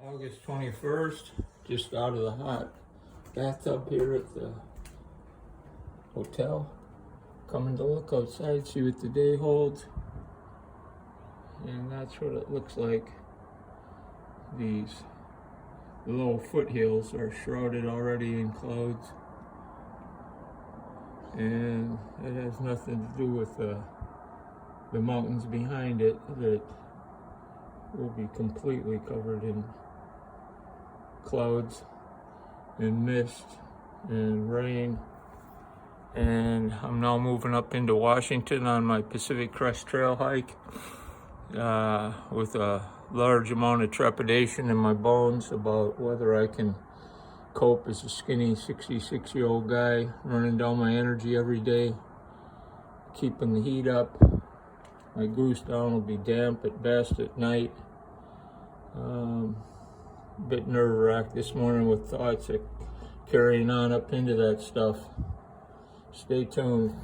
August 21st, just out of the hot bathtub here at the hotel. Coming to look outside, see what the day holds. And that's what it looks like. These low foothills are shrouded already in clouds. And it has nothing to do with the mountains behind it that will be completely covered in clouds and mist and rain. And I'm now moving up into Washington on my Pacific Crest Trail hike with a large amount of trepidation in my bones about whether I can cope as a skinny 66-year-old guy running down my energy every day, keeping the heat up. My goose down will be damp at best at night. Bit nerve-wracked this morning with thoughts of carrying on up into that stuff. Stay tuned.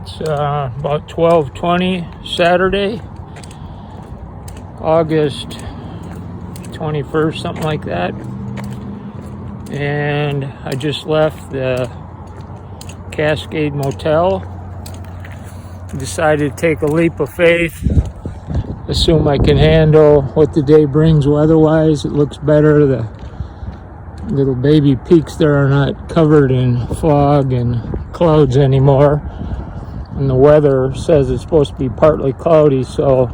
It's about 12:20 Saturday, August 21st, something like that. And I just left the Cascade Motel. Decided to take a leap of faith. Assume I can handle what the day brings weather-wise. It looks better. The little baby peaks there are not covered in fog and clouds anymore. And the weather says it's supposed to be partly cloudy, so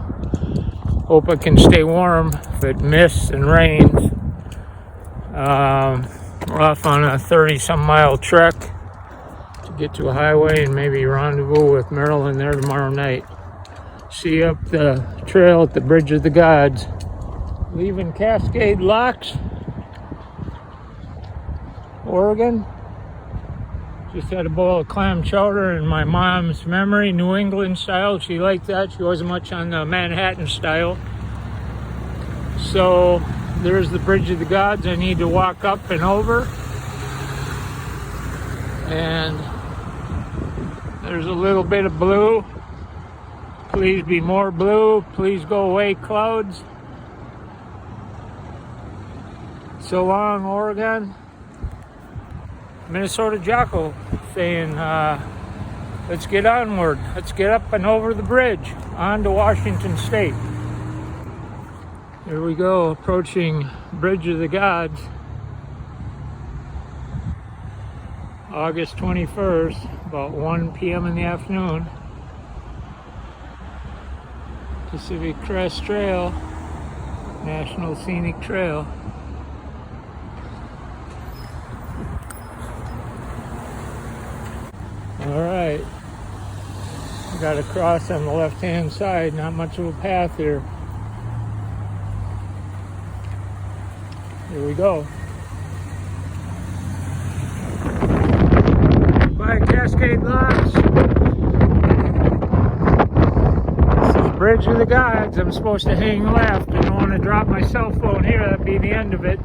hope I can stay warm if it mists and rains. We're off on a 30-some mile trek to get to a highway and maybe rendezvous with Marilyn there tomorrow night. See you up the trail at the Bridge of the Gods. Leaving Cascade Locks, Oregon. Just had a bowl of clam chowder in my mom's memory, New England style. She liked that. She wasn't much on the Manhattan style. So there's the Bridge of the Gods I need to walk up and over. And there's a little bit of blue. Please be more blue. Please go away, clouds. So long, Oregon. Minnesota Jocko saying, let's get onward. Let's get up and over the bridge on to Washington State. Here we go, approaching Bridge of the Gods. August 21st, about 1 p.m. in the afternoon. Pacific Crest Trail, National Scenic Trail. All right, got to cross on the left-hand side, not much of a path here. Here we go. By Cascade Locks. This is Bridge of the Gods. I'm supposed to hang left. I don't want to drop my cell phone here. That'd be the end of it.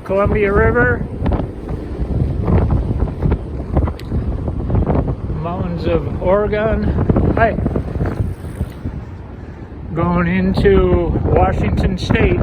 Columbia River. Mountains of Oregon. Hi. Going into Washington State.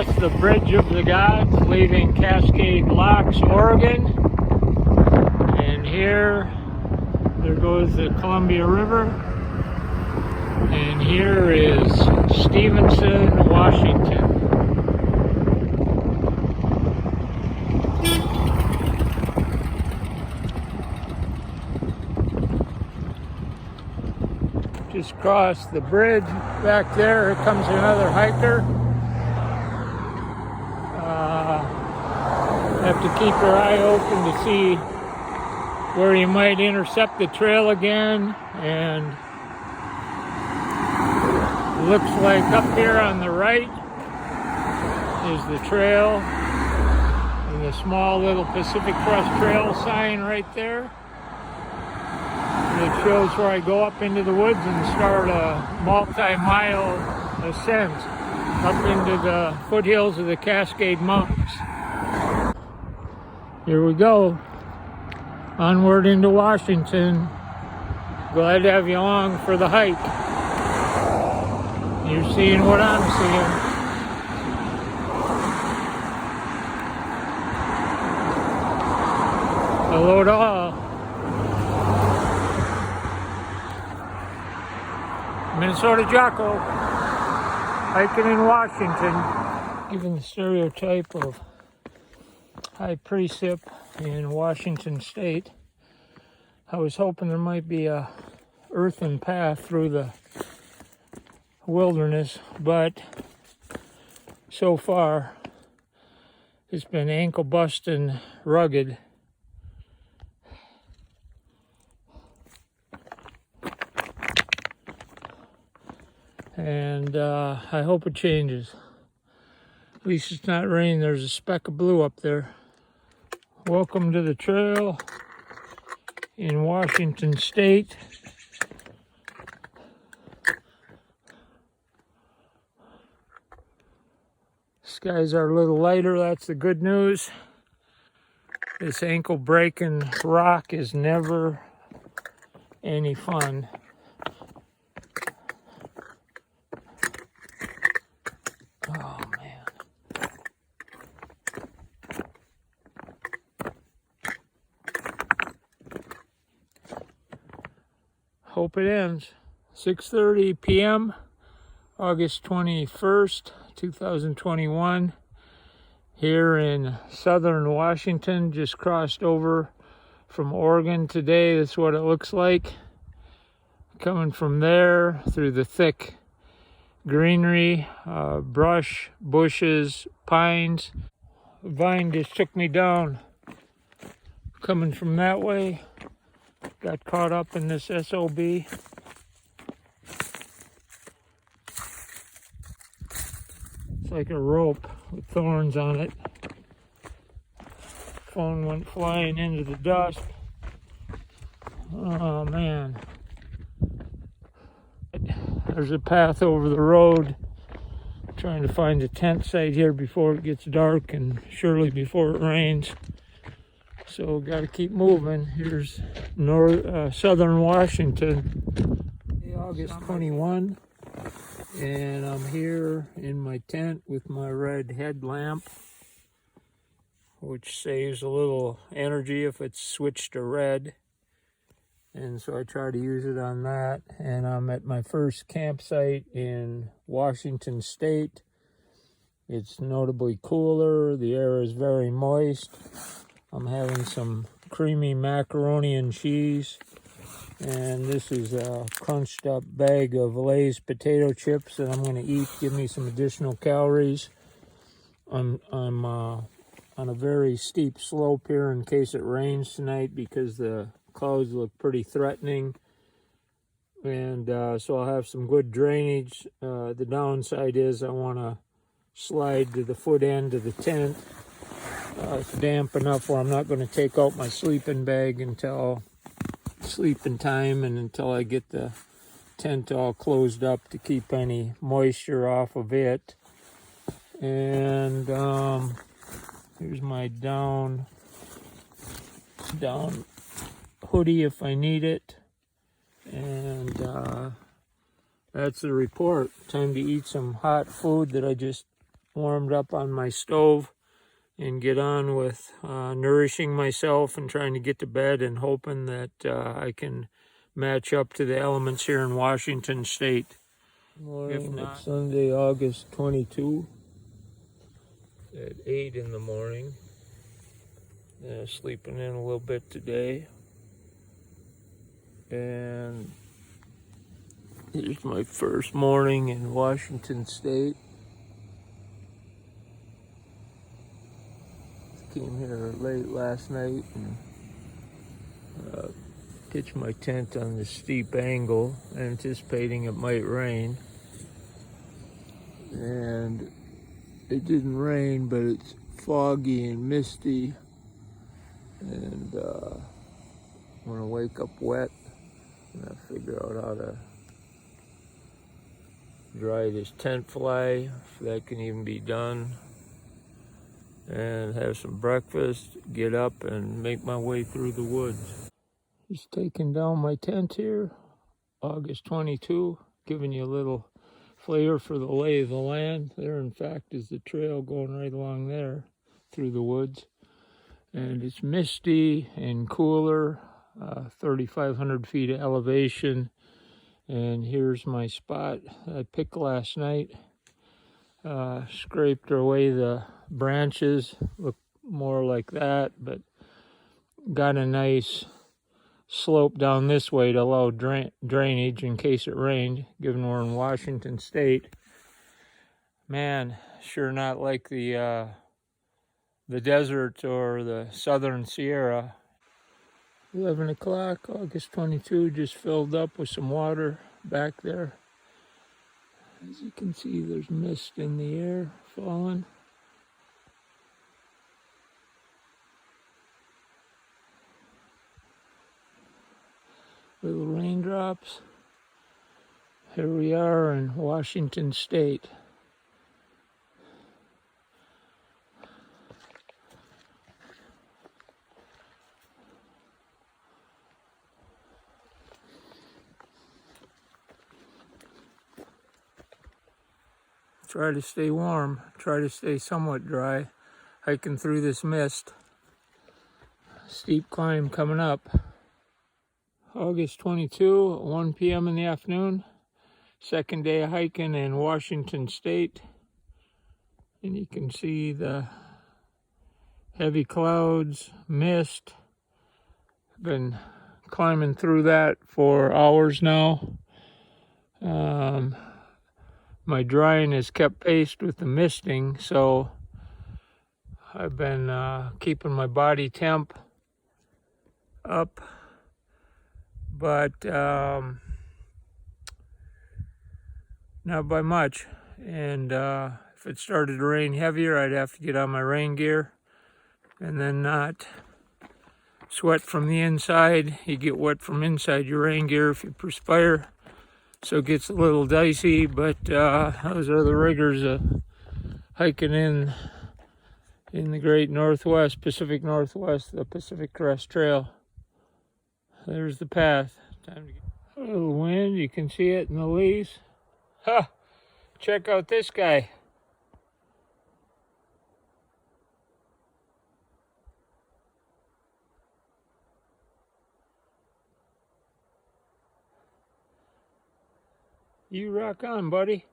across the Bridge of the Gods, leaving Cascade Locks, Oregon. And there goes the Columbia River. And here is Stevenson, Washington. Just crossed the bridge. Back there comes another hiker. Have to keep your eye open to see where you might intercept the trail again. And it looks like up here on the right is the trail and the small little Pacific Crest Trail sign right there. And it shows where I go up into the woods and start a multi-mile ascent up into the foothills of the Cascade Mountains. Here we go, onward into Washington. Glad to have you along for the hike. You're seeing what I'm seeing. Hello to all. Minnesota Jocko, hiking in Washington. Given the stereotype of high precip in Washington State, I was hoping there might be a earthen path through the wilderness, but so far it's been ankle busting rugged. And I hope it changes. At least it's not raining. There's a speck of blue up there. Welcome to the trail in Washington State. Skies are a little lighter. That's the good news. This ankle breaking rock is never any fun. Oh man. Hope it ends. 6:30 p.m. August 21st, 2021. Here in southern Washington, just crossed over from Oregon today. That's what it looks like. Coming from there through the thick greenery, brush, bushes, pines. A vine just took me down. Coming from that way, got caught up in this SOB. It's like a rope with thorns on it. Phone went flying into the dust. Oh man. There's a path over the road. Trying to find a tent site here before it gets dark and surely before it rains. So got to keep moving. Here's southern Washington. August 21, and I'm here in my tent with my red headlamp, which saves a little energy if it's switched to red. And so I try to use it on that. And I'm at my first campsite in Washington State. It's notably cooler. The air is very moist. I'm having some creamy macaroni and cheese. And this is a crunched up bag of Lay's potato chips that I'm going to eat. Give me some additional calories. I'm on a very steep slope here in case it rains tonight because the clouds look pretty threatening, and so I'll have some good drainage. The downside is I want to slide to the foot end of the tent. It's damp enough where I'm not going to take out my sleeping bag until sleeping time and until I get the tent all closed up to keep any moisture off of it. And here's my down hoodie if I need it. And that's the report. Time to eat some hot food that I just warmed up on my stove and get on with nourishing myself and trying to get to bed and hoping that I can match up to the elements here in Washington State. If not, it's Sunday, August 22 at 8 in the morning. Sleeping in a little bit today. And here's my first morning in Washington State. Came here late last night and pitched my tent on this steep angle, anticipating it might rain. And it didn't rain, but it's foggy and misty. And I'm gonna wake up wet and I figure out how to dry this tent fly, if that can even be done, and have some breakfast, get up and make my way through the woods. Just taking down my tent here, August 22, giving you a little flavor for the lay of the land. There, in fact, is the trail going right along there through the woods. And it's misty and cooler, 3,500 feet of elevation. And here's my spot I picked last night. Scraped away the branches, look more like that, but got a nice slope down this way to allow drainage in case it rained, given we're in Washington State. Man, sure not like the desert or the southern Sierra. 11 o'clock, August 22, just filled up with some water back there. As you can see, there's mist in the air falling. Little raindrops. Here we are in Washington State. Try to stay warm, try to stay somewhat dry, hiking through this mist. Steep climb coming up. August 22, 1 p.m. in the afternoon. Second day of hiking in Washington State. And you can see the heavy clouds, mist. Been climbing through that for hours now. My drying has kept pace with the misting, so I've been keeping my body temp up, but not by much. And if it started to rain heavier, I'd have to get on my rain gear and then not sweat from the inside. You get wet from inside your rain gear if you perspire. So it gets a little dicey, but those are the rigors of hiking in the great Northwest, Pacific Northwest, the Pacific Crest Trail. There's the path. Time to get a little wind, you can see it in the leaves. Ha! Check out this guy. You rock on, buddy.